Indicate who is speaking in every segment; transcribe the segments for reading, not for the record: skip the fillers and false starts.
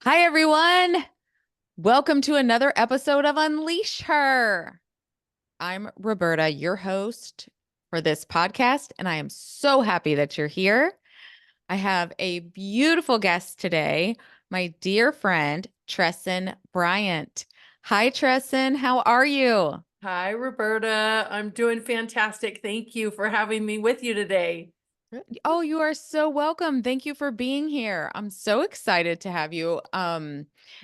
Speaker 1: Hi, everyone. Welcome to another episode of Unleash Her. I'm Roberta, your host for this podcast, and I am so happy that you're here. I have a beautiful guest today, my dear friend, Tressen Bryant. Hi, Tressen. How are you?
Speaker 2: Hi, Roberta. I'm doing fantastic. Thank you for having me with you today.
Speaker 1: Oh, you are so welcome. Thank you for being here. I'm so excited to have you.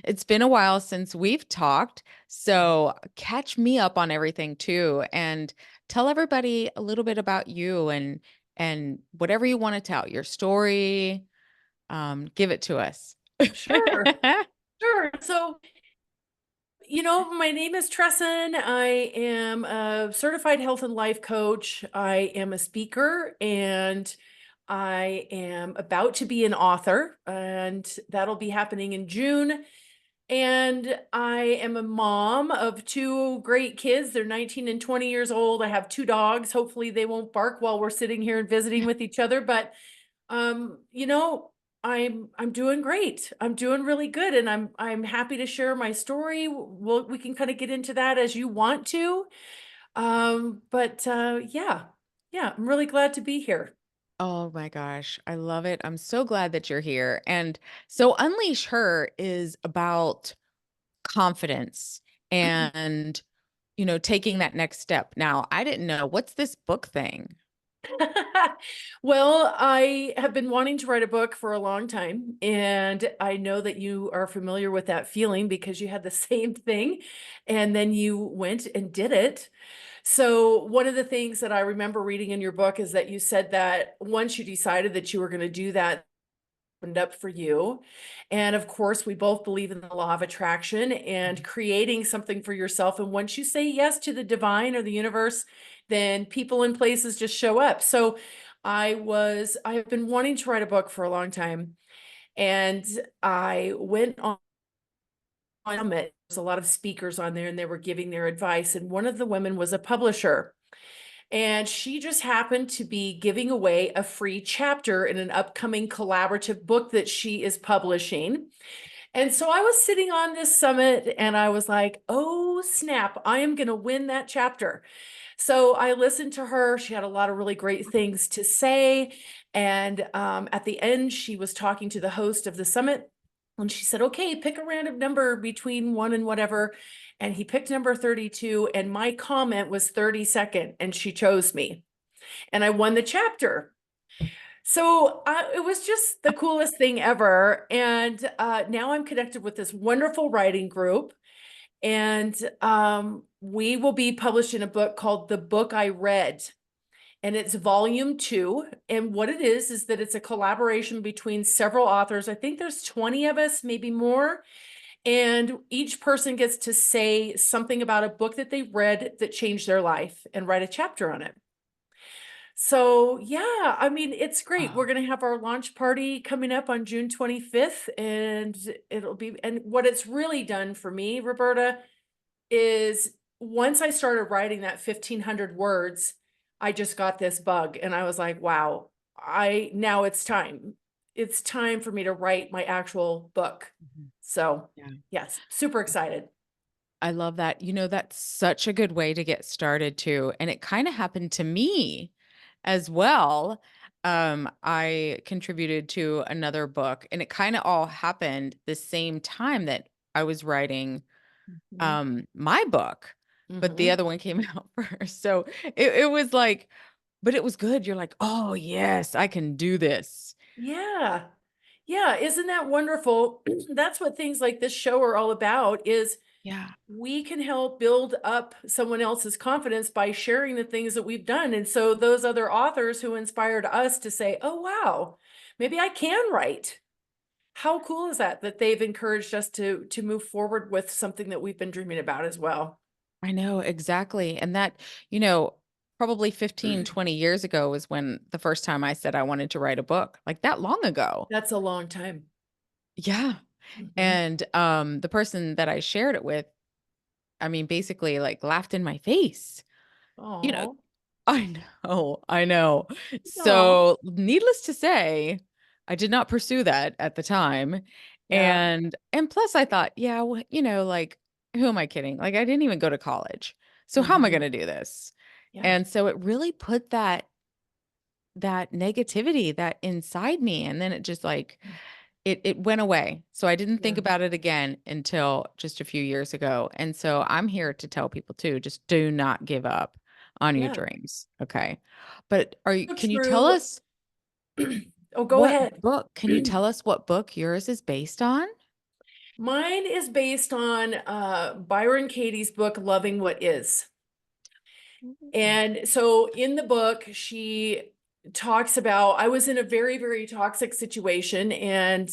Speaker 1: It's been a while since we've talked, so catch me up on everything too, and tell everybody a little bit about you and whatever you want to tell, your story. Give it to us.
Speaker 2: Sure, sure. My name is Tressen. I am a certified health and life coach. I am a speaker and I am about to be an author, and that'll be happening in June. And I am a mom of two great kids. They're 19 and 20 years old. I have two dogs. Hopefully they won't bark while we're sitting here and visiting with each other, but um, you know, I'm doing great. I'm doing really good, and I'm happy to share my story. We can kind of get into that as you want to. But yeah, I'm really glad to be here.
Speaker 1: Oh my gosh, I love it. I'm so glad that you're here. And so Unleash Her is about confidence and taking that next step. Now, I didn't know what's this book thing.
Speaker 2: Well, I have been wanting to write a book for a long time, and I know that you are familiar with that feeling because you had the same thing, and then you went and did it. So, one of the things that I remember reading in your book is that you said that once you decided that you were going to do that, opened up for you. And of course, we both believe in the law of attraction and creating something for yourself. And once you say yes to the divine or the universe, then people and places just show up. So I have been wanting to write a book for a long time. And I went on it. There's a lot of speakers on there and they were giving their advice. And one of the women was a publisher. And she just happened to be giving away a free chapter in an upcoming collaborative book that she is publishing. And so I was sitting on this summit and I was like, oh, snap, I am going to win that chapter. So I listened to her. She had a lot of really great things to say. And at the end, she was talking to the host of the summit. And she said, okay, pick a random number between one and whatever. And he picked number 32. And my comment was 32nd. And she chose me. And I won the chapter. So it was just the coolest thing ever. And now I'm connected with this wonderful writing group. And we will be publishing a book called The Book I Read. And it's volume 2. And what it is that it's a collaboration between several authors. I think there's 20 of us, maybe more. And each person gets to say something about a book that they read that changed their life and write a chapter on it. So yeah, I mean, it's great. We're
Speaker 1: Oh,
Speaker 2: going to have our launch party coming up on June 25th, and and what it's really done for me, Roberta, is once I started writing that 1,500 words, I just got this bug and I was like, wow, now it's time. It's time for me to write my actual book.
Speaker 1: mhm.
Speaker 2: So
Speaker 1: Yeah.
Speaker 2: yes, super excited.
Speaker 1: I love that. That's such a good way to get started too. And it kind of happened to me as well. I contributed to another book and it kind of all happened the same time that I was writing
Speaker 2: Mhm.
Speaker 1: my book, but the
Speaker 2: Mhm.
Speaker 1: other one came out first. So it was like, but it was good. You're like, oh yes, I can do this.
Speaker 2: Yeah. Yeah, isn't that wonderful? That's what things like this show are all about is
Speaker 1: Yeah.
Speaker 2: we can help build up someone else's confidence by sharing the things that we've done. And so those other authors who inspired us to say, "Oh wow, maybe I can write." How cool is that that they've encouraged us to move forward with something that we've been dreaming about as well.
Speaker 1: I know exactly. And that, you know, probably 15, 20 years ago was when the first time I said I wanted to write a book, like that long ago.
Speaker 2: That's a long time.
Speaker 1: Yeah.
Speaker 2: Mhm.
Speaker 1: And the person that I shared it with, I mean, basically like laughed in my face. You know,
Speaker 2: Oh,
Speaker 1: I I know.
Speaker 2: no.
Speaker 1: So, needless to say, I did not pursue that at the time.
Speaker 2: Yeah.
Speaker 1: And plus I thought, yeah, like who am I kidding? Like I didn't even go to college. So how am I
Speaker 2: Hmm.
Speaker 1: going to do this?
Speaker 2: Yeah.
Speaker 1: And so it really put that negativity that inside me, and then it just like it went away. So I didn't think
Speaker 2: Yeah.
Speaker 1: about it again until just a few years ago. And so I'm here to tell people too, just do not give up on your
Speaker 2: Yeah.
Speaker 1: dreams. Okay. But
Speaker 2: So
Speaker 1: can you tell
Speaker 2: true.
Speaker 1: us
Speaker 2: Oh, go
Speaker 1: what
Speaker 2: ahead.
Speaker 1: book? Can you tell us what book yours is based on?
Speaker 2: Mine is based on Byron Katie's book, Loving What Is.
Speaker 1: Mm.
Speaker 2: And so in the book, she talks about I was in a very, very toxic situation. And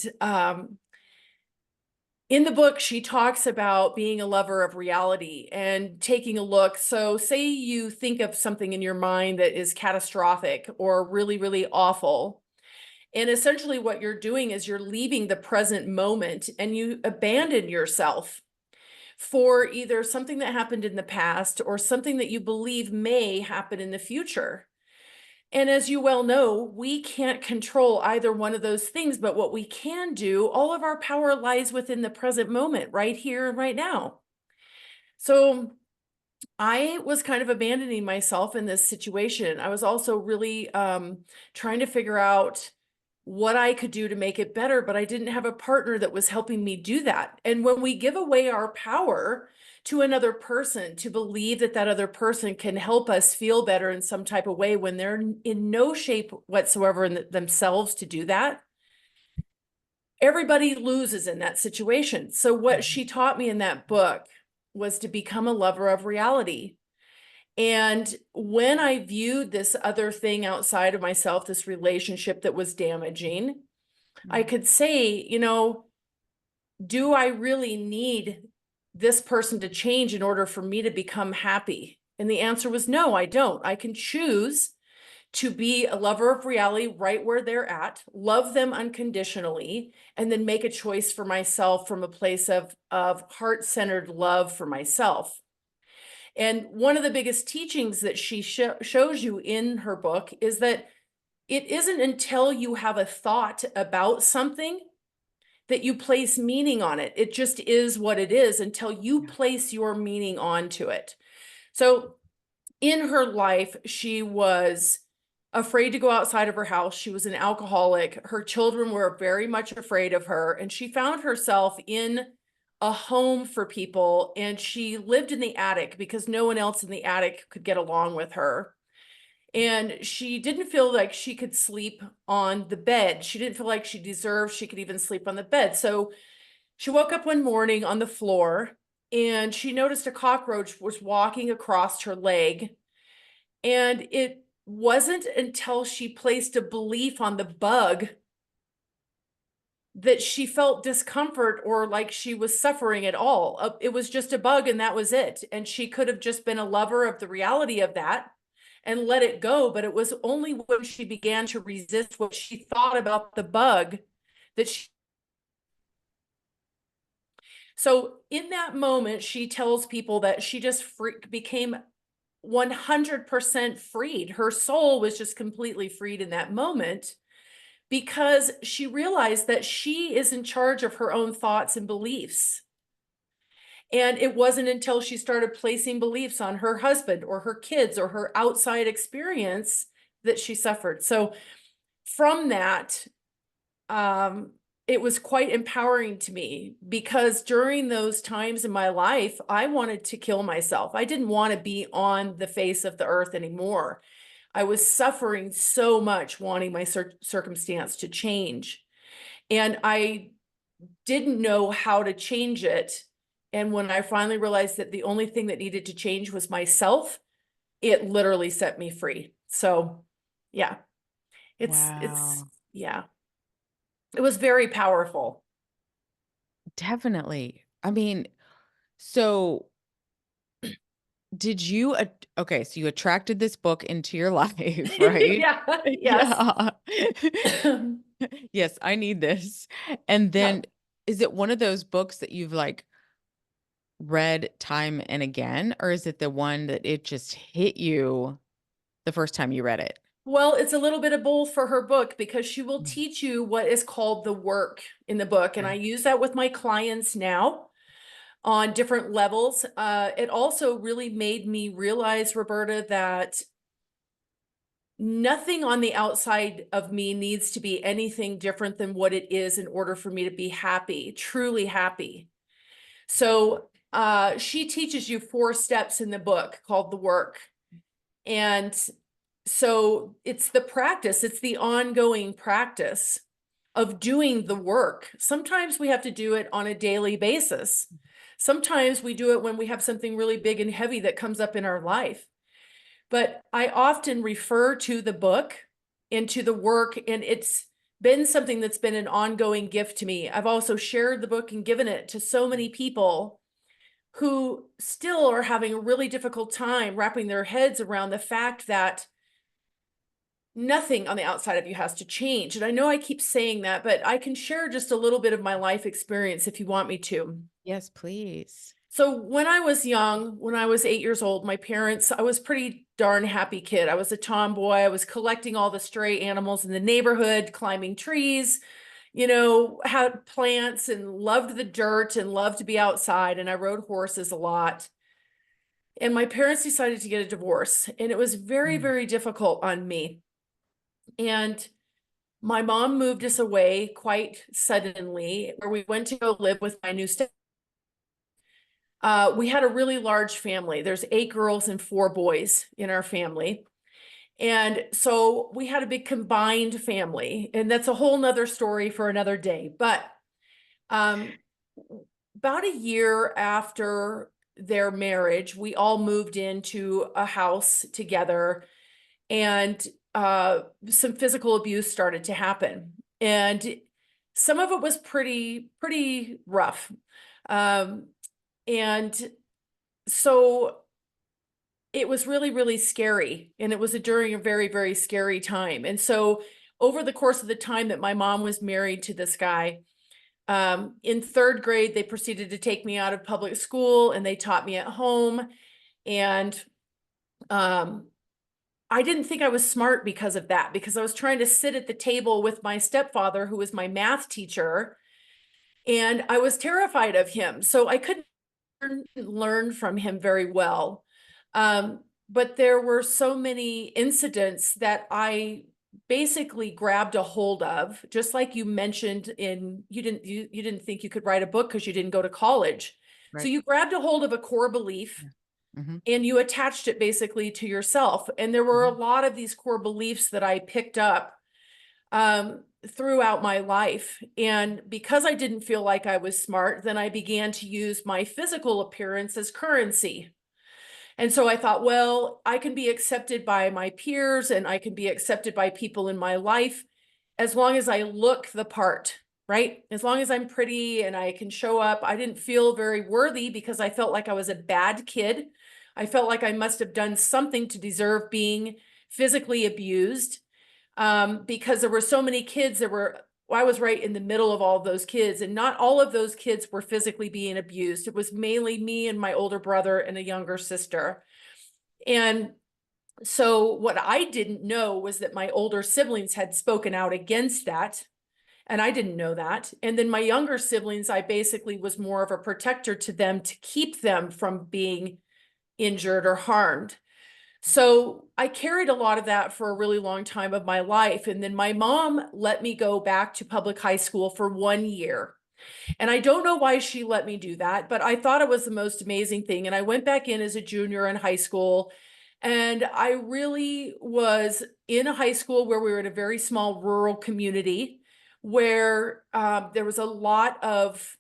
Speaker 2: in the book, she talks about being a lover of reality and taking a look. So, say you think of something in your mind that is catastrophic or really, really awful. And essentially, what you're doing is you're leaving the present moment and you abandon yourself for either something that happened in the past or something that you believe may happen in the future. And as you well know, we can't control either one of those things, but what we can do, all of our power lies within the present moment, right here and right now. So I was kind of abandoning myself in this situation. I was also really trying to figure out what I could do to make it better, but I didn't have a partner that was helping me do that. And when we give away our power to another person to believe that that other person can help us feel better in some type of way when they're in no shape whatsoever in themselves to do that, everybody loses in that situation. So what
Speaker 1: Mhm.
Speaker 2: she taught me in that book was to become a lover of reality. And when I viewed this other thing outside of myself, this relationship that was damaging, I
Speaker 1: Mhm.
Speaker 2: could say, do I really need this person to change in order for me to become happy? And the answer was no, I don't. I can choose to be a lover of reality right where they're at, love them unconditionally, and then make a choice for myself from a place of heart-centered love for myself. And one of the biggest teachings that she shows you in her book is that it isn't until you have a thought about something that you place meaning on it. It just is what it is until you
Speaker 1: Yeah.
Speaker 2: place your meaning onto it. So in her life, she was afraid to go outside of her house. She was an alcoholic. Her children were very much afraid of her, and she found herself in a home for people, and she lived in the attic because no one else in the attic could get along with her. And she didn't feel like she could sleep on the bed. She didn't feel like she deserved she could even sleep on the bed. So she woke up one morning on the floor and she noticed a cockroach was walking across her leg. And it wasn't until she placed a belief on the bug that she felt discomfort or like she was suffering at all. It was just a bug and that was it. And she could have just been a lover of the reality of that and let it go. But it was only when she began to resist what she thought about the bug that she. So in that moment, she tells people that she just became 100% freed. Her soul was just completely freed in that moment because she realized that she is in charge of her own thoughts and beliefs. And it wasn't until she started placing beliefs on her husband or her kids or her outside experience that she suffered. So from that, um, it was quite empowering to me because during those times in my life, I wanted to kill myself. I didn't want to be on the face of the earth anymore. I was suffering so much, wanting my circumstance to change. And I didn't know how to change it. And when I finally realized that the only thing that needed to change was myself, it literally set me free. So, yeah,
Speaker 1: Wow.
Speaker 2: yeah, it was very powerful.
Speaker 1: Definitely. I mean, so did you okay, so you attracted this book into your life, right?
Speaker 2: Yeah, yes.
Speaker 1: Yeah. Yes, I need this. And
Speaker 2: Yeah.
Speaker 1: then is it one of those books that you've like read time and again, or is it the one that it just hit you the first time you read it?
Speaker 2: Well, it's a little bit of both for her book because she will teach you what is called the work in the book. And I
Speaker 1: Okay.
Speaker 2: use that with my clients now on different levels. It also really made me realize, Roberta, that nothing on the outside of me needs to be anything different than what it is in order for me to be happy, truly happy. So she teaches you 4 steps in the book called the work. And so it's the practice, it's the ongoing practice of doing the work. Sometimes we have to do it on a daily basis. Sometimes we do it when we have something really big and heavy that comes up in our life. But I often refer to the book and to the work, and it's been something that's been an ongoing gift to me. I've also shared the book and given it to so many people who still are having a really difficult time wrapping their heads around the fact that nothing on the outside of you has to change. And I know I keep saying that, but I can share just a little bit of my life experience if you want me to.
Speaker 1: Yes, please.
Speaker 2: So when I was young, when I was 8 years old, my parents, I was pretty darn happy kid. I was a tomboy. I was collecting all the stray animals in the neighborhood, climbing trees, had plants and loved the dirt and loved to be outside. And I rode horses a lot. And my parents decided to get a divorce, and it was very,
Speaker 1: Mm.
Speaker 2: very difficult on me. And my mom moved us away quite suddenly, where we went to go live with my new step. We had a really large family. There's 8 girls and 4 boys in our family. And so we had a big combined family, and that's a whole nother story for another day. But um, about a year after their marriage, we all moved into a house together, and some physical abuse started to happen. And some of it was pretty rough. Um, and so it was really, really scary. And it was during a very, very scary time. And so over the course of the time that my mom was married to this guy, in 3rd grade, they proceeded to take me out of public school and they taught me at home. And I didn't think I was smart because of that, because I was trying to sit at the table with my stepfather, who was my math teacher, and I was terrified of him. So I couldn't learn from him very well. But there were so many incidents that I basically grabbed a hold of, just like you mentioned you didn't think you could write a book because you didn't go to college. So
Speaker 1: Right.
Speaker 2: you grabbed a hold of a core belief
Speaker 1: Yeah. Hmm.
Speaker 2: and you attached it basically to yourself. And there were a lot of these core beliefs that I picked up throughout my life. And because I didn't feel like I was smart, then I began to use my physical appearance as currency. And so I thought, well, I can be accepted by my peers and I can be accepted by people in my life as long as I look the part, right? As long as I'm pretty and I can show up. I didn't feel very worthy because I felt like I was a bad kid. I felt like I must have done something to deserve being physically abused, because there were so many kids. I was right in the middle of all of those kids, and not all of those kids were physically being abused. It was mainly me and my older brother and a younger sister. And so what I didn't know was that my older siblings had spoken out against that. And I didn't know that. And then my younger siblings, I basically was more of a protector to them to keep them from being injured or harmed. So I carried a lot of that for a really long time of my life. And then my mom let me go back to public high school for 1 year. And I don't know why she let me do that, but I thought it was the most amazing thing. And I went back in as a junior in high school. And I really was in a high school where we were in a very small rural community where there was a lot of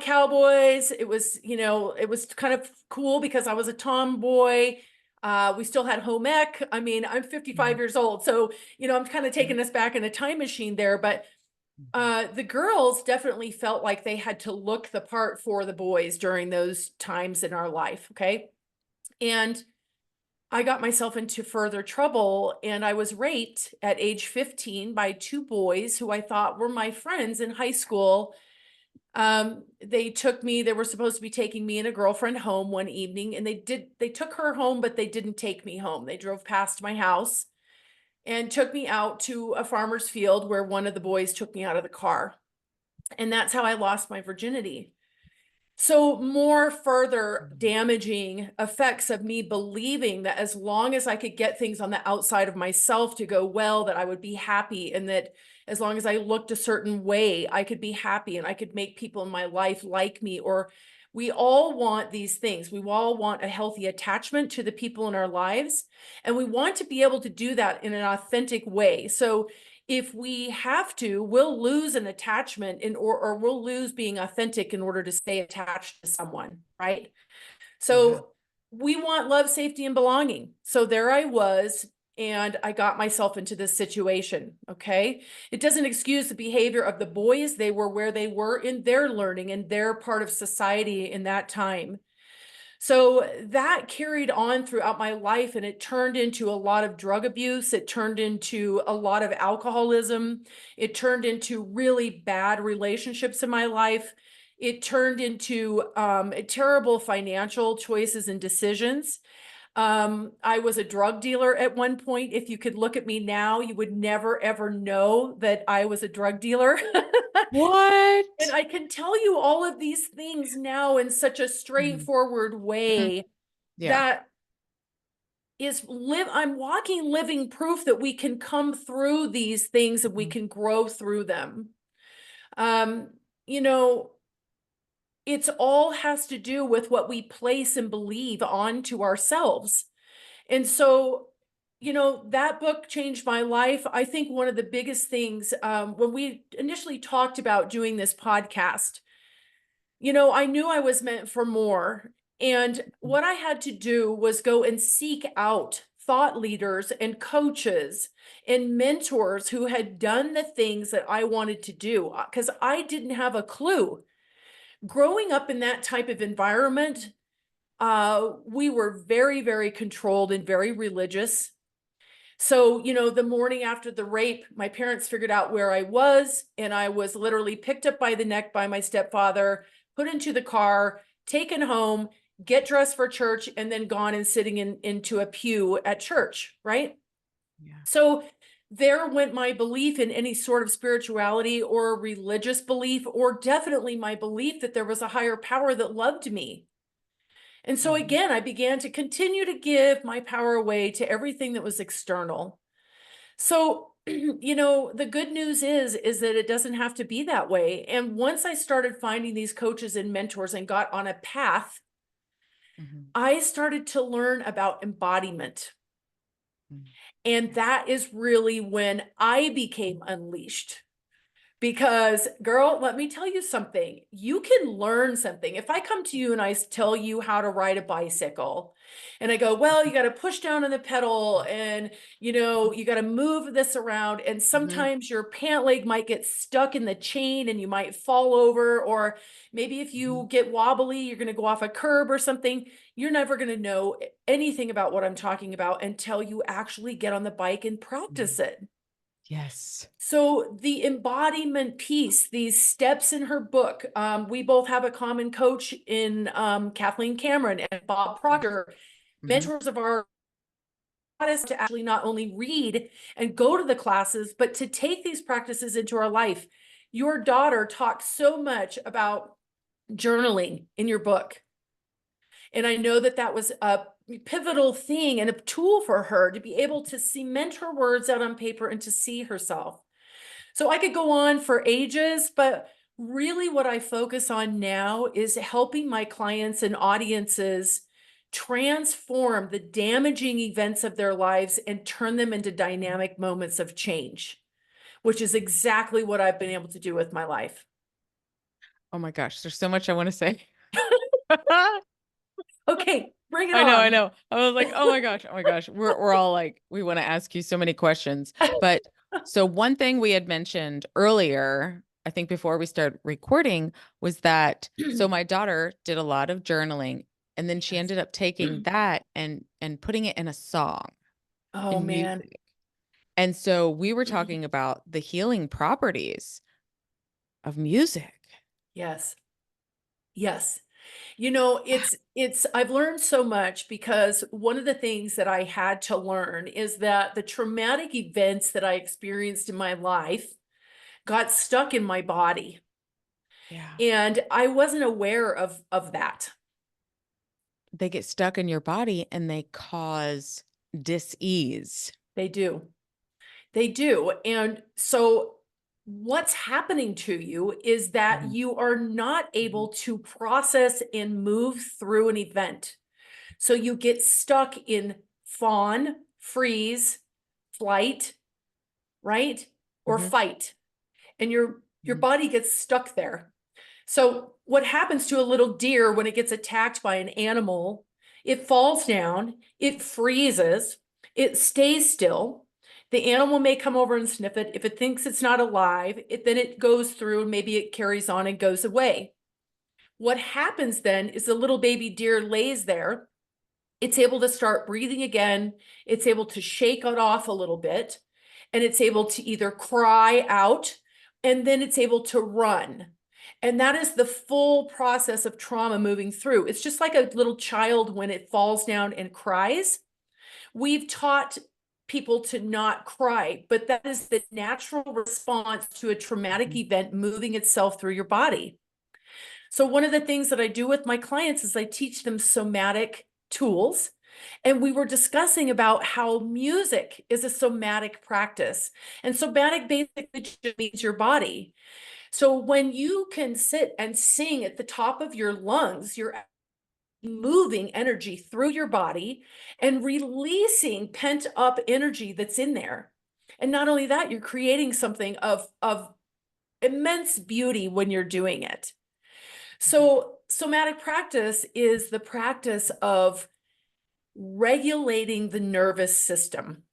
Speaker 2: cowboys. It was, it was kind of cool because I was a tomboy. We still had home ec. I mean, I'm 55 years old. So, I'm kind of taking us back in a time machine there. But the girls definitely felt like they had to look the part for the boys during those times in our life. Okay. And I got myself into further trouble, and I was raped at age 15 by 2 boys who I thought were my friends in high school. They were supposed to be taking me and a girlfriend home one evening, and they took her home, but they didn't take me home. They drove past my house and took me out to a farmer's field where one of the boys took me out of the car. And that's how I lost my virginity. So more further damaging effects of me believing that as long as I could get things on the outside of myself to go well, that I would be happy, and that as long as I looked a certain way, I could be happy and I could make people in my life like me. Or we all want these things. We all want a healthy attachment to the people in our lives, and we want to be able to do that in an authentic way. So if we have to, we'll lose an attachment or we'll lose being authentic in order to stay attached to someone, right?
Speaker 1: Yeah.
Speaker 2: So we want love, safety, and belonging. So there I was, and I got myself into this situation, okay? It doesn't excuse the behavior of the boys. They were where they were in their learning and their part of society in that time. So that carried on throughout my life, and it turned into a lot of drug abuse. It turned into a lot of alcoholism. It turned into really bad relationships in my life. It turned into terrible financial choices and decisions. I was a drug dealer at one point. If you could look at me now, you would never, ever know that I was a drug dealer. And
Speaker 1: What?
Speaker 2: I can tell you all of these things now in such a
Speaker 1: Mhm.
Speaker 2: straightforward
Speaker 1: Mhm.
Speaker 2: way
Speaker 1: Yeah.
Speaker 2: that I'm walking living proof that we can come through these things and we
Speaker 1: Mhm.
Speaker 2: can grow through them. Um, you know, it's all has to do with what we place and believe onto ourselves. And so, that book changed my life. I think one of the biggest things, when we initially talked about doing this podcast, I knew I was meant for more. And what I had to do was go and seek out thought leaders and coaches and mentors who had done the things that I wanted to do, because I didn't have a clue. Growing up in that type of environment, we were very, very controlled and very religious. So, the morning after the rape, my parents figured out where I was, and I was literally picked up by the neck by my stepfather, put into the car, taken home, get dressed for church, and then gone and sitting into a pew at church, right?
Speaker 1: Yeah.
Speaker 2: So there went my belief in any sort of spirituality or religious belief, or definitely my belief that there was a higher power that loved me. And so
Speaker 1: Mhm.
Speaker 2: again, I began to continue to give my power away to everything that was external. So, the good news is that it doesn't have to be that way. And once I started finding these coaches and mentors and got on a path,
Speaker 1: Mhm.
Speaker 2: I started to learn about embodiment.
Speaker 1: Mhm.
Speaker 2: And
Speaker 1: Yeah.
Speaker 2: that is really when I became unleashed. Because, girl, let me tell you something. You can learn something. If I come to you and I tell you how to ride a bicycle, and I go, well, you got to push down on the pedal, and you got to move this around, and
Speaker 1: Mhm.
Speaker 2: sometimes your pant leg might get stuck in the chain and you might fall over, or maybe if
Speaker 1: Mhm.
Speaker 2: you get wobbly, you're going to go off a curb or something. You're never going to know anything about what I'm talking about until you actually get on the bike and practice
Speaker 1: Mhm.
Speaker 2: it.
Speaker 1: Yes.
Speaker 2: So the embodiment piece, these steps in her book, we both have a common coach in Kathleen Cameron and Bob
Speaker 1: Yeah.
Speaker 2: Proctor,
Speaker 1: Mhm.
Speaker 2: mentors of our taught us to actually not only read and go to the classes, but to take these practices into our life. Your daughter talks so much about journaling in your book. And I know that that was a pivotal thing and a tool for her to be able to cement her words out on paper and to see herself. So I could go on for ages, but really what I focus on now is helping my clients and audiences transform the damaging events of their lives and turn them into dynamic moments of change, which is exactly what I've been able to do with my life.
Speaker 1: Oh my gosh, there's so much I want to say.
Speaker 2: Okay, bring it
Speaker 1: I know, I
Speaker 2: on.
Speaker 1: know. I was like, oh my gosh, oh my gosh. We're all like, we want to ask you so many questions. But so one thing we had mentioned earlier, I think before we started recording, was that so my daughter did a lot of journaling, and then she
Speaker 2: Yes.
Speaker 1: ended up taking that and putting it in a song,
Speaker 2: Oh
Speaker 1: in
Speaker 2: man.
Speaker 1: music. And so we were talking about the healing properties of music.
Speaker 2: Yes. Yes. I've learned so much because one of the things that I had to learn is that the traumatic events that I experienced in my life got stuck in my body.
Speaker 1: Yeah.
Speaker 2: And I wasn't aware of that.
Speaker 1: They get stuck in your body and they cause dis-ease.
Speaker 2: They do. They do. And so what's happening to you is that
Speaker 1: Mhm.
Speaker 2: you are not able to process and move through an event. So you get stuck in fawn, freeze, flight, right? Or
Speaker 1: Mhm.
Speaker 2: fight. And your
Speaker 1: Mhm.
Speaker 2: body gets stuck there. So what happens to a little deer when it gets attacked by an animal? It falls down, it freezes, it stays still. The animal may come over and sniff it. If it thinks it's not alive, then it goes through and maybe it carries on and goes away. What happens then is the little baby deer lays there. It's able to start breathing again. It's able to shake it off a little bit, and it's able to either cry out, and then it's able to run. And that is the full process of trauma moving through. It's just like a little child when it falls down and cries. We've taught people to not cry, but that is the natural response to a traumatic
Speaker 1: Mhm.
Speaker 2: event moving itself through your body. So one of the things that I do with my clients is I teach them somatic tools. And we were discussing about how music is a somatic practice. And somatic basically just means your body. So when you can sit and sing at the top of your lungs, you're moving energy through your body and releasing pent up energy that's in there. And not only that, you're creating something of immense beauty when you're doing it.
Speaker 1: Mhm.
Speaker 2: So, somatic practice is the practice of regulating the nervous system.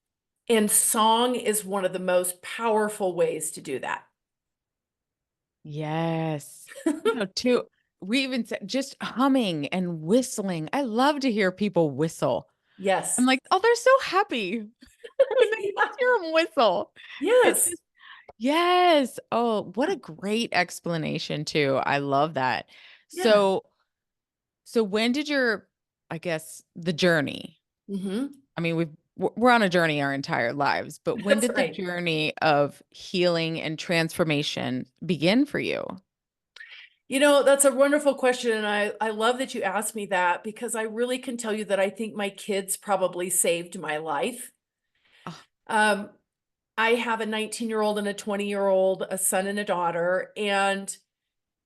Speaker 2: And song is one of the most powerful ways to do that.
Speaker 1: Yes. Too, we even said just humming and whistling. I love to hear people whistle. I'm
Speaker 2: Yes.
Speaker 1: like, oh, they're so happy when they just hear them whistle. It's
Speaker 2: Yes.
Speaker 1: just, yes. Oh, what a great explanation, too. I love that.
Speaker 2: Yeah.
Speaker 1: So when did your, I guess, the journey?
Speaker 2: Hmm.
Speaker 1: I mean, we're on a journey our entire lives, but when
Speaker 2: That's
Speaker 1: did the
Speaker 2: right.
Speaker 1: journey of healing and transformation begin for you?
Speaker 2: That's a wonderful question. And I love that you asked me that because I really can tell you that I think my kids probably saved my life.
Speaker 1: Oh,
Speaker 2: Um, I have a 19-year-old and a 20-year-old, a son and a daughter, and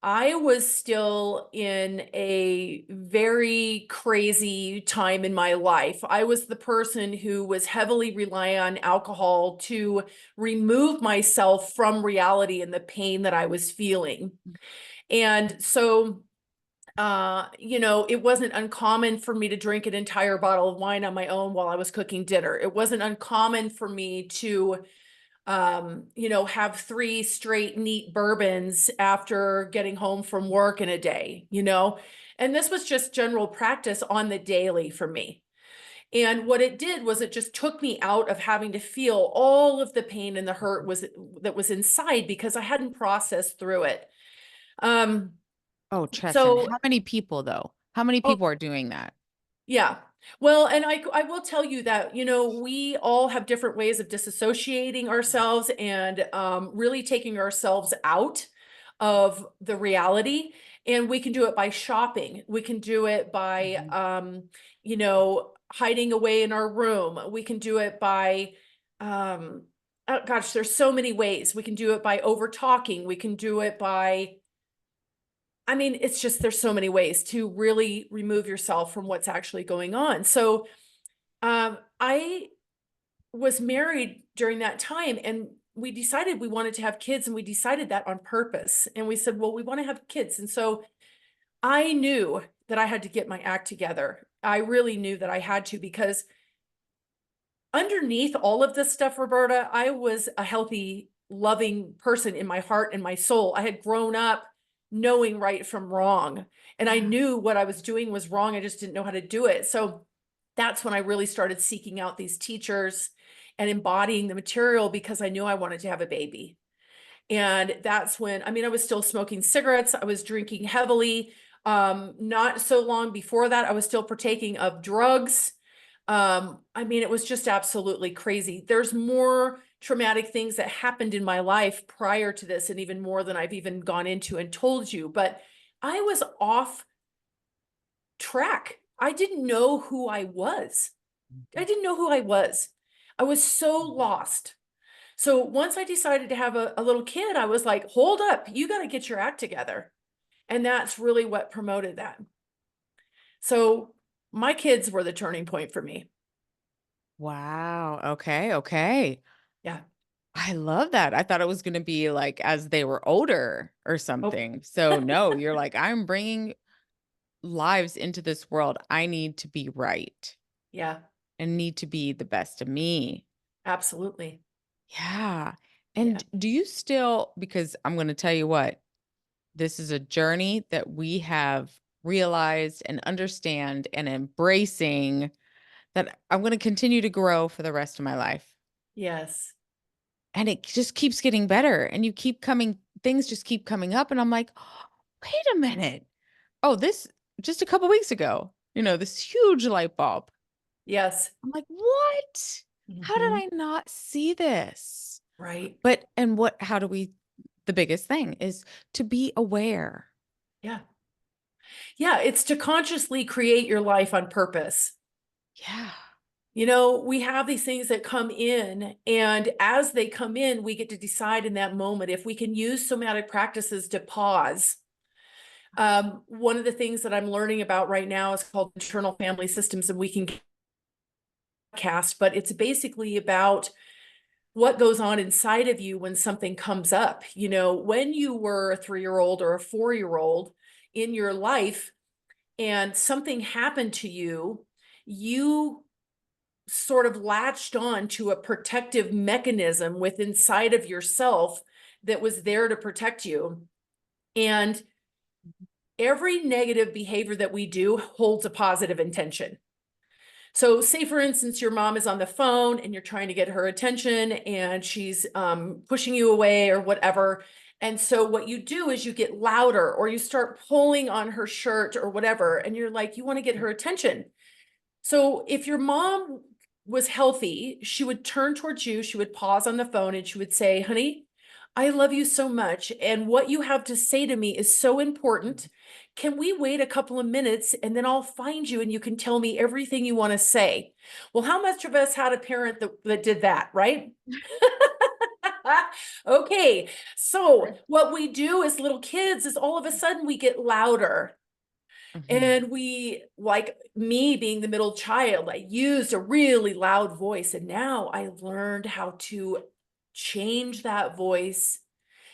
Speaker 2: I was still in a very crazy time in my life. I was the person who was heavily relying on alcohol to remove myself from reality and the pain that I was feeling. And so, it wasn't uncommon for me to drink an entire bottle of wine on my own while I was cooking dinner. It wasn't uncommon for me to have 3 straight neat bourbons after getting home from work in a day. And this was just general practice on the daily for me. And what it did was it just took me out of having to feel all of the pain and the hurt that was inside because I hadn't processed through it. Um,
Speaker 1: oh, Tressen.
Speaker 2: so
Speaker 1: How many people though? How many
Speaker 2: oh,
Speaker 1: people are doing that?
Speaker 2: yeah. Well, and I will tell you that, we all have different ways of disassociating ourselves and really taking ourselves out of the reality. And we can do it by shopping. We can do it by,
Speaker 1: Mhm.
Speaker 2: hiding away in our room. We can do it by, oh gosh, there's so many ways. We can do it by over talking. We can do it by it's just there's so many ways to really remove yourself from what's actually going on. So, I was married during that time and we decided we wanted to have kids and we decided that on purpose. And we said, well, we want to have kids. And so I knew that I had to get my act together. I really knew that I had to because underneath all of this stuff, Roberta, I was a healthy, loving person in my heart and my soul. I had grown up knowing right from wrong, and I
Speaker 1: Yeah.
Speaker 2: knew what I was doing was wrong. I just didn't know how to do it. So that's when I really started seeking out these teachers and embodying the material because I knew I wanted to have a baby. And that's when, I mean, I was still smoking cigarettes. I was drinking heavily. Not so long before that, I was still partaking of drugs. I mean, it was just absolutely crazy. There's more traumatic things that happened in my life prior to this, and even more than I've even gone into and told you, but I was off track. I didn't know who I was. I didn't know who I was. I was so lost. So once I decided to have a little kid, I was like, hold up, you got to get your act together. And that's really what promoted that. So my kids were the turning point for me.
Speaker 1: Wow. Okay. Okay.
Speaker 2: Yeah.
Speaker 1: I love that. I thought it was going to be like as they were older or
Speaker 2: Oh,
Speaker 1: something. So no, you're like, I'm bringing lives into this world. I need to be right
Speaker 2: yeah,
Speaker 1: and need to be the best of me.
Speaker 2: absolutely.
Speaker 1: Yeah.
Speaker 2: Yeah.
Speaker 1: And do you still, because I'm going to tell you what, this is a journey that we have realized and understand and embracing that I'm going to continue to grow for the rest of my life.
Speaker 2: Yes.
Speaker 1: And it just keeps getting better. And you keep coming, things just keep coming up. And I'm like, "Oh, wait a minute. Oh, this just a couple weeks ago, this huge light bulb.
Speaker 2: Yes.
Speaker 1: I'm like, what? How did
Speaker 2: Hmm.
Speaker 1: I not see this?
Speaker 2: Right.
Speaker 1: How do we, the biggest thing is to be aware.
Speaker 2: Yeah. Yeah. It's to consciously create your life on purpose.
Speaker 1: Yeah.
Speaker 2: You know, we have these things that come in, and as they come in, we get to decide in that moment if we can use somatic practices to pause. One of the things that I'm learning about right now is called internal family systems, and we can cast, but it's basically about what goes on inside of you when something comes up. You know, when you were a 3-year-old or a 4-year-old in your life and something happened to you, you sort of latched on to a protective mechanism with inside of yourself that was there to protect you. And every negative behavior that we do holds a positive intention. So say for instance, your mom is on the phone and you're trying to get her attention and she's pushing you away or whatever. And so what you do is you get louder or you start pulling on her shirt or whatever. And you're like, you want to get her attention. So if your mom was healthy, she would turn towards you, she would pause on the phone and she would say, honey, I love you so much. And what you have to say to me is so important. Can we wait a couple of minutes and then I'll find you and you can tell me everything you want to say? Well, how much of us had a parent that did that, right? Okay, so what we do as little kids is all of a sudden we get louder.
Speaker 1: Mhm.
Speaker 2: And we, like me being the middle child, I used a really loud voice. And now I learned how to change that voice,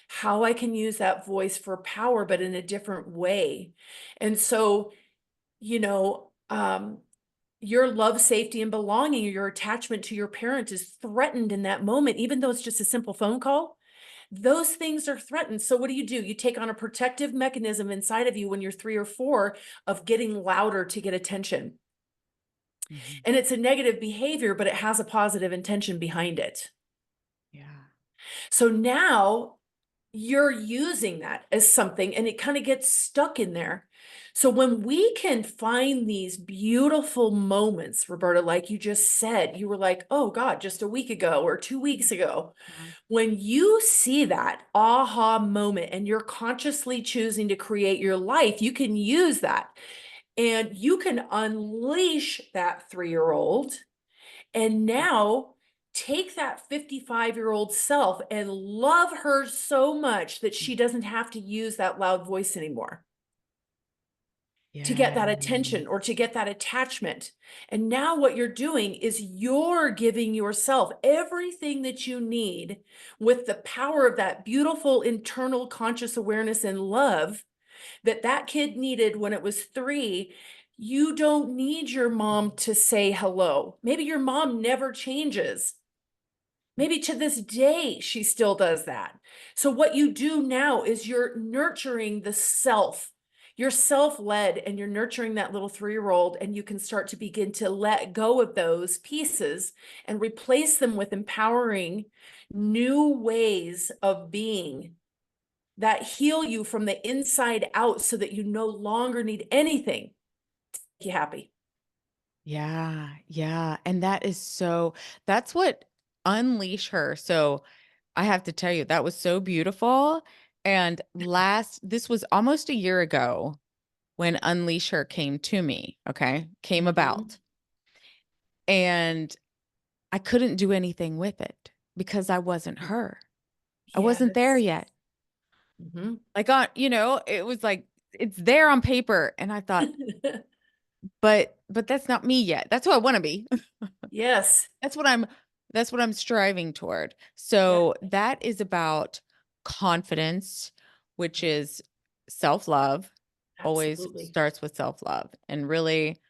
Speaker 2: how I can use that voice for power, but in a different way. And so, you know, your love, safety, and belonging, your attachment to your parent is threatened in that moment, even though it's just a simple phone call. Those things are threatened. So what do? You take on a protective mechanism inside of you when you're 3 or 4 of getting louder to get attention.
Speaker 1: Mhm.
Speaker 2: And it's a negative behavior, but it has a positive intention behind it.
Speaker 1: Yeah.
Speaker 2: So now you're using that as something and it kind of gets stuck in there. So when we can find these beautiful moments, Roberta, like you just said, you were like, oh God, just a week ago or 2 weeks ago.
Speaker 1: Uh-huh.
Speaker 2: When you see that aha moment and you're consciously choosing to create your life, you can use that and you can unleash that 3-year-old and now take that 55-year-old self and love her so much that she doesn't have to use that loud voice anymore to get
Speaker 1: Yeah.
Speaker 2: that attention or to get that attachment. And now what you're doing is you're giving yourself everything that you need with the power of that beautiful internal conscious awareness and love that that kid needed when it was 3. You don't need your mom to say hello. Maybe your mom never changes. Maybe to this day, she still does that. So, what you do now is you're nurturing the self. You're self led and you're nurturing that little 3-year-old, and you can start to begin to let go of those pieces and replace them with empowering new ways of being that heal you from the inside out so that you no longer need anything to make you happy.
Speaker 1: Yeah, yeah. And that's what Unleash Her. So I have to tell you, that was so beautiful. And this was almost a year ago when Unleash Her came to me, okay, came
Speaker 2: Mhm.
Speaker 1: about. And I couldn't do anything with it because I wasn't her. I wasn't there
Speaker 2: Yes.
Speaker 1: yet.
Speaker 2: Mhm.
Speaker 1: Like it was like it's there on paper. And I thought, but that's not me yet. That's who I want to be.
Speaker 2: Yes.
Speaker 1: That's what I'm striving toward.
Speaker 2: Yeah,
Speaker 1: So that is about confidence, which is self-love. Always
Speaker 2: absolutely.
Speaker 1: starts with self-love. And really,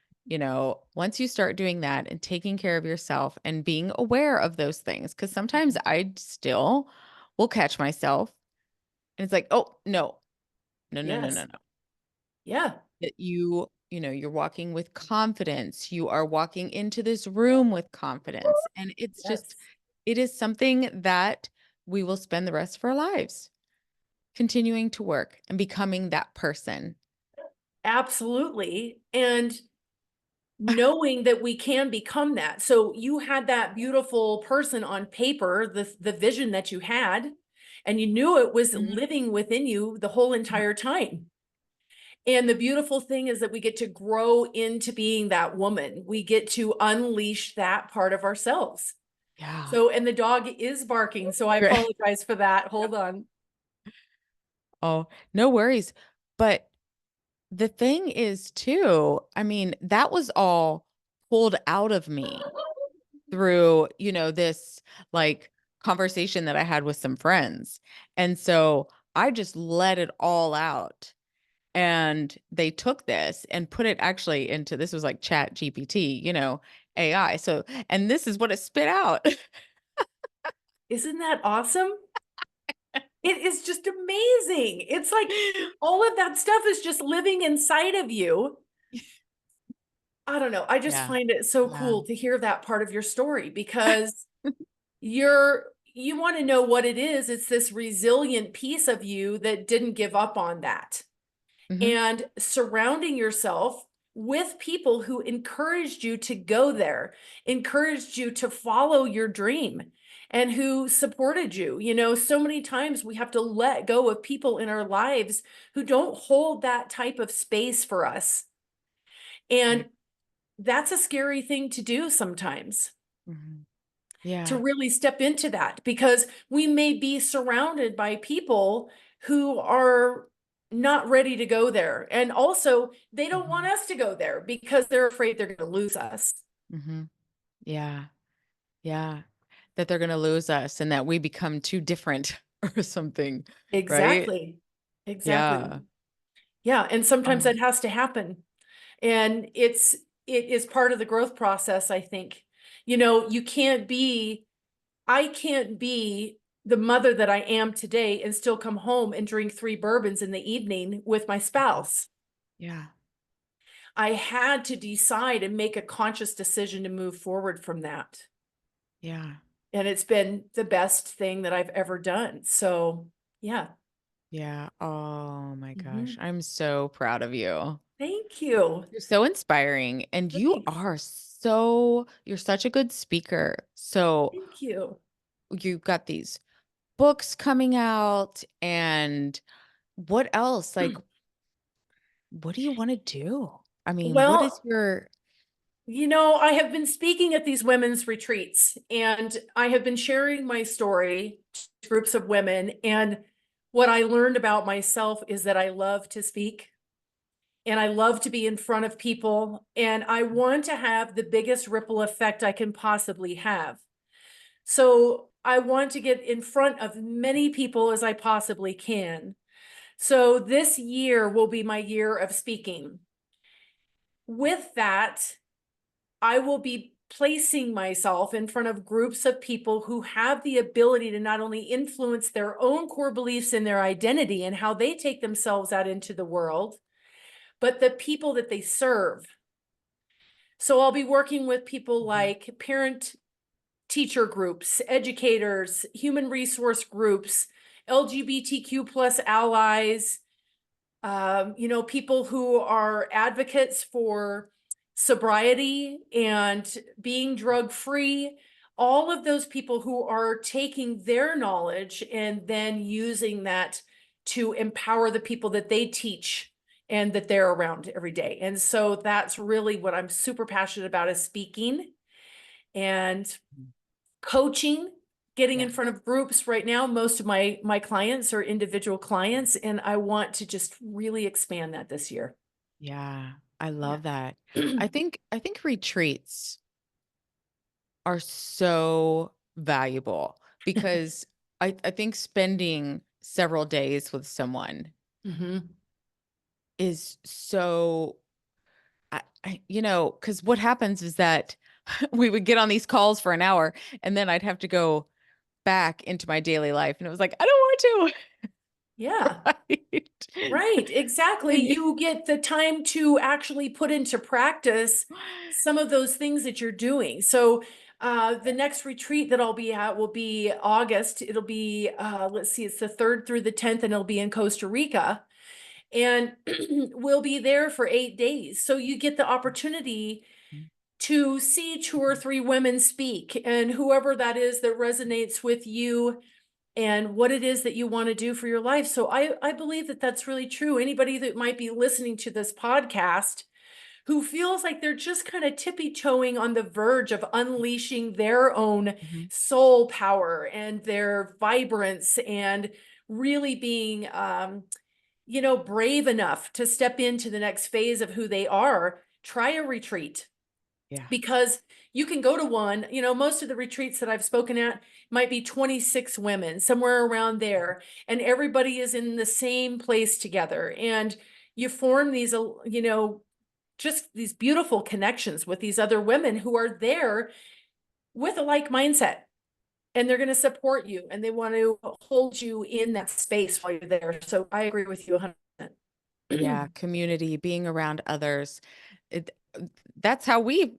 Speaker 1: once you start doing that and taking care of yourself and being aware of those things, because sometimes I still will catch myself and it's like, oh, no, no, no, no, no,
Speaker 2: Yes.
Speaker 1: no.
Speaker 2: Yeah.
Speaker 1: That you're walking with confidence. You are walking into this room with confidence. And
Speaker 2: Yes.
Speaker 1: it is something that we will spend the rest of our lives continuing to work and becoming that person.
Speaker 2: Absolutely. And knowing that we can become that. So you had that beautiful person on paper, the vision that you had, and you knew it was
Speaker 1: Mhm.
Speaker 2: living within you the whole entire time. And the beautiful thing is that we get to grow into being that woman. We get to unleash that part of ourselves.
Speaker 1: Yeah.
Speaker 2: So, and the dog is barking. So I
Speaker 1: Great.
Speaker 2: apologize for that. Hold on.
Speaker 1: Oh, no worries. But the thing is, too, I mean, that was all pulled out of me through, this like conversation that I had with some friends. And so I just let it all out. And they took this and put it actually into this was like Chat GPT, AI. So, and this is what it spit out.
Speaker 2: Isn't that awesome? It is just amazing. It's like all of that stuff is just living inside of you. I don't know. I just
Speaker 1: Yeah.
Speaker 2: find it so
Speaker 1: Yeah.
Speaker 2: cool to hear that part of your story because you want to know what it is. It's this resilient piece of you that didn't give up on that.
Speaker 1: Hmm.
Speaker 2: And surrounding yourself with people who encouraged you to go there, encouraged you to follow your dream, and who supported you. You know, so many times we have to let go of people in our lives who don't hold that type of space for us.
Speaker 1: Right.
Speaker 2: And that's a scary thing to do sometimes,
Speaker 1: Hmm.
Speaker 2: to
Speaker 1: Yeah.
Speaker 2: really step into that because we may be surrounded by people who are not ready to go there. And also, they don't want
Speaker 1: Hmm.
Speaker 2: us to go there because they're afraid they're going to lose us.
Speaker 1: Hmm. Yeah. Yeah. That they're going to lose us and that we become too different or something. Right.
Speaker 2: Exactly. Exactly.
Speaker 1: Yeah.
Speaker 2: Yeah. And sometimes
Speaker 1: Oh.
Speaker 2: that has to happen. And it is part of the growth process, I think. You know, I can't be the mother that I am today and still come home and drink 3 bourbons in the evening with my
Speaker 1: Mhm.
Speaker 2: spouse.
Speaker 1: Yeah.
Speaker 2: I had to decide and make a conscious decision to move forward from that.
Speaker 1: Yeah.
Speaker 2: And it's been the best thing that I've ever done. So, yeah.
Speaker 1: Yeah. Oh my gosh.
Speaker 2: Mhm.
Speaker 1: I'm so proud of you.
Speaker 2: Thank you.
Speaker 1: You're so inspiring and
Speaker 2: Thanks.
Speaker 1: you're such a good speaker. So
Speaker 2: Thank you.
Speaker 1: you've got these books coming out and what else? Like, what do you want to do? I mean, what is
Speaker 2: Well,
Speaker 1: your
Speaker 2: you know, I have been speaking at these women's retreats and I have been sharing my story to groups of women. And what I learned about myself is that I love to speak and I love to be in front of people. And I want to have the biggest ripple effect I can possibly have. So I want to get in front of many people as I possibly can. So this year will be my year of speaking. With that, I will be placing myself in front of groups of people who have the ability to not only influence their own core beliefs and their identity and how they take themselves out into the world, but the people that they serve. So I'll be working with people
Speaker 1: Mhm.
Speaker 2: like parent teacher groups, educators, human resource groups, LGBTQ plus allies, people who are advocates for sobriety and being drug free, all of those people who are taking their knowledge and then using that to empower the people that they teach and that they're around every day. And so that's really what I'm super passionate about, is speaking and coaching, getting
Speaker 1: Yeah.
Speaker 2: in front of groups. Right now, most of my clients are individual clients, and I want to just really expand that this year.
Speaker 1: Yeah. I
Speaker 2: Yeah.
Speaker 1: love that. I think retreats are so valuable because I think spending several days with someone
Speaker 2: Hmm.
Speaker 1: is so because what happens is that we would get on these calls for an hour and then I'd have to go back into my daily life. And it was like, I don't want to.
Speaker 2: Yeah.
Speaker 1: Right.
Speaker 2: Right, exactly.
Speaker 1: And
Speaker 2: You get the time to actually put into practice some of those things that you're doing. So, the next retreat that I'll be at will be August. It'll be, let's see, it's the 3rd through the 10th, and it'll be in Costa Rica. And we'll be there for 8 days. So you get the opportunity to see 2 or 3 women speak, and whoever that is that resonates with you and what it is that you want to do for your life. So I believe that that's really true. Anybody that might be listening to this podcast who feels like they're just kind of tippy toeing on the verge of unleashing their own
Speaker 1: Mhm.
Speaker 2: soul power and their vibrance, and really being, brave enough to step into the next phase of who they are, try a retreat.
Speaker 1: Yeah.
Speaker 2: Because you can go to one, most of the retreats that I've spoken at might be 26 women, somewhere around there, and everybody is in the same place together. And you form these, just these beautiful connections with these other women who are there with a like mindset. And they're going to support you and they want to hold you in that space while you're there. So I agree with you 100%.
Speaker 1: Yeah. Community, being around others. It, that's how we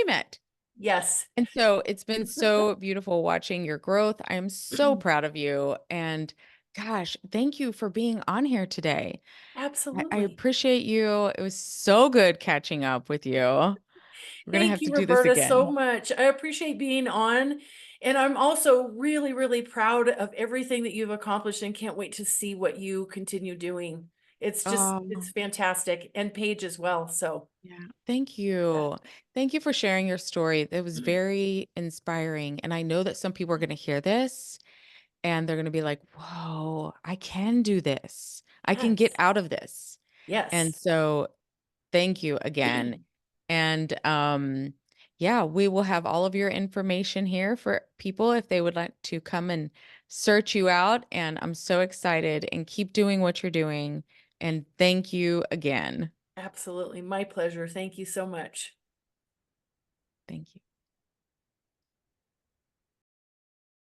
Speaker 1: met.
Speaker 2: Yes.
Speaker 1: And so it's been so beautiful watching your growth. I am so proud of you. And gosh, thank you for being on here today. I
Speaker 2: Absolutely.
Speaker 1: appreciate you. It was so good catching up with you. We're gonna
Speaker 2: Thank
Speaker 1: have to
Speaker 2: you,
Speaker 1: do this
Speaker 2: Roberta, so
Speaker 1: again.
Speaker 2: much. I appreciate being on. And I'm also really, really proud of everything that you've accomplished and can't wait to see what you continue doing. It's
Speaker 1: Um,
Speaker 2: fantastic. And Paige as well. So,
Speaker 1: yeah. Thank
Speaker 2: yeah.
Speaker 1: you. Thank you for sharing your story. It was very inspiring. And I know that some people are going to hear this and they're going to be like, whoa, I can do this. I can get
Speaker 2: Yes.
Speaker 1: out of this. And
Speaker 2: Yes.
Speaker 1: so thank you again. And yeah, we will have all of your information here for people if they would like to come and search you out. And I'm so excited and keep doing what you're doing. And thank you again.
Speaker 2: Absolutely. My pleasure. Thank you so much.
Speaker 1: Thank you.